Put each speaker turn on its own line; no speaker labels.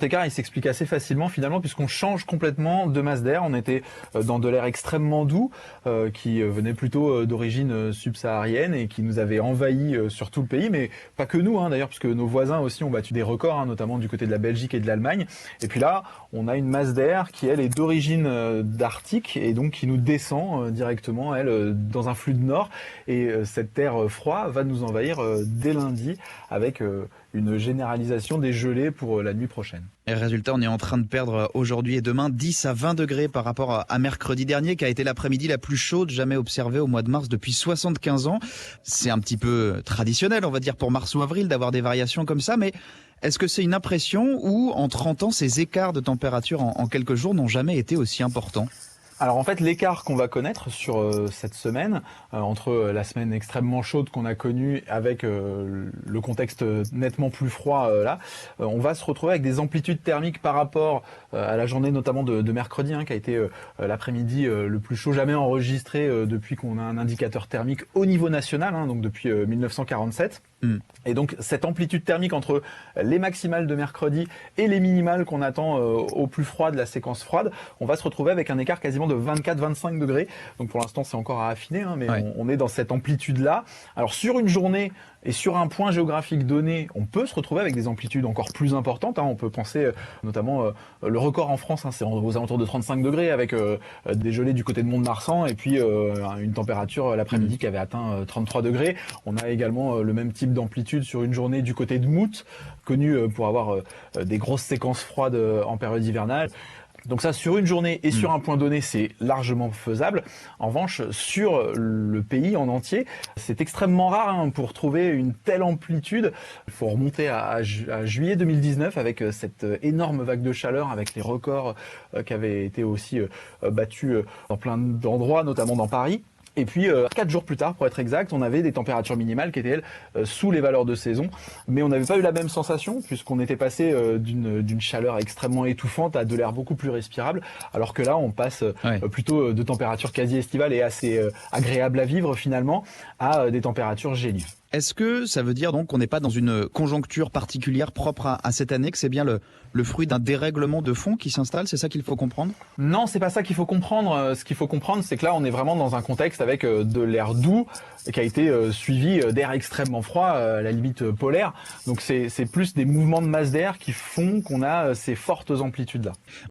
Cet écart, il s'explique assez facilement finalement puisqu'on change complètement de masse d'air. On était dans de l'air extrêmement doux qui venait plutôt d'origine subsaharienne et qui nous avait envahi sur tout le pays, mais pas que nous d'ailleurs, puisque nos voisins aussi ont battu des records, notamment du côté de la Belgique et de l'Allemagne. Et puis là, on a une masse d'air qui elle est d'origine d'Arctique et donc qui nous descend directement elle dans un flux de nord. Et cet air froid va nous envahir dès lundi avec une généralisation des gelées pour la nuit prochaine.
Et résultat, on est en train de perdre aujourd'hui et demain 10 à 20 degrés par rapport à mercredi dernier, qui a été l'après-midi la plus chaude jamais observée au mois de mars depuis 75 ans. C'est un petit peu traditionnel, on va dire, pour mars ou avril d'avoir des variations comme ça, mais est-ce que c'est une impression ou en 30 ans, ces écarts de température en quelques jours n'ont jamais été aussi importants ?
Alors en fait, l'écart qu'on va connaître sur cette semaine, entre la semaine extrêmement chaude qu'on a connue avec le contexte nettement plus froid là, on va se retrouver avec des amplitudes thermiques par rapport à la journée notamment de mercredi, qui a été l'après-midi le plus chaud jamais enregistré depuis qu'on a un indicateur thermique au niveau national, donc depuis 1947. Et donc cette amplitude thermique entre les maximales de mercredi et les minimales qu'on attend au plus froid de la séquence froide, on va se retrouver avec un écart quasiment de 24-25 degrés. Donc pour l'instant c'est encore à affiner, mais ouais. on est dans cette amplitude-là. Alors sur une journée et sur un point géographique donné, on peut se retrouver avec des amplitudes encore plus importantes. On peut penser notamment le record en France, c'est aux alentours de 35 degrés avec des gelées du côté de Mont-de-Marsan et puis une température l'après-midi qui avait atteint 33 degrés. On a également le même type d'amplitude sur une journée du côté de Mout, connu pour avoir des grosses séquences froides en période hivernale. Donc ça, sur une journée et sur un point donné, c'est largement faisable. En revanche, sur le pays en entier, c'est extrêmement rare pour trouver une telle amplitude. Il faut remonter à juillet 2019 avec cette énorme vague de chaleur, avec les records qui avaient été aussi battus dans plein d'endroits, notamment dans Paris. Et puis 4 jours plus tard, pour être exact, on avait des températures minimales qui étaient elles sous les valeurs de saison, mais on n'avait pas eu la même sensation puisqu'on était passé d'une chaleur extrêmement étouffante à de l'air beaucoup plus respirable, alors que là on passe plutôt de températures quasi estivales et assez agréables à vivre finalement à des températures gélides.
Est-ce que ça veut dire donc qu'on n'est pas dans une conjoncture particulière propre à cette année, que c'est bien le fruit d'un dérèglement de fond qui s'installe? C'est ça qu'il faut comprendre?
Non, c'est pas ça qu'il faut comprendre. Ce qu'il faut comprendre, c'est que là, on est vraiment dans un contexte avec de l'air doux qui a été suivi d'air extrêmement froid, à la limite polaire. Donc c'est plus des mouvements de masse d'air qui font qu'on a ces fortes amplitudes-là.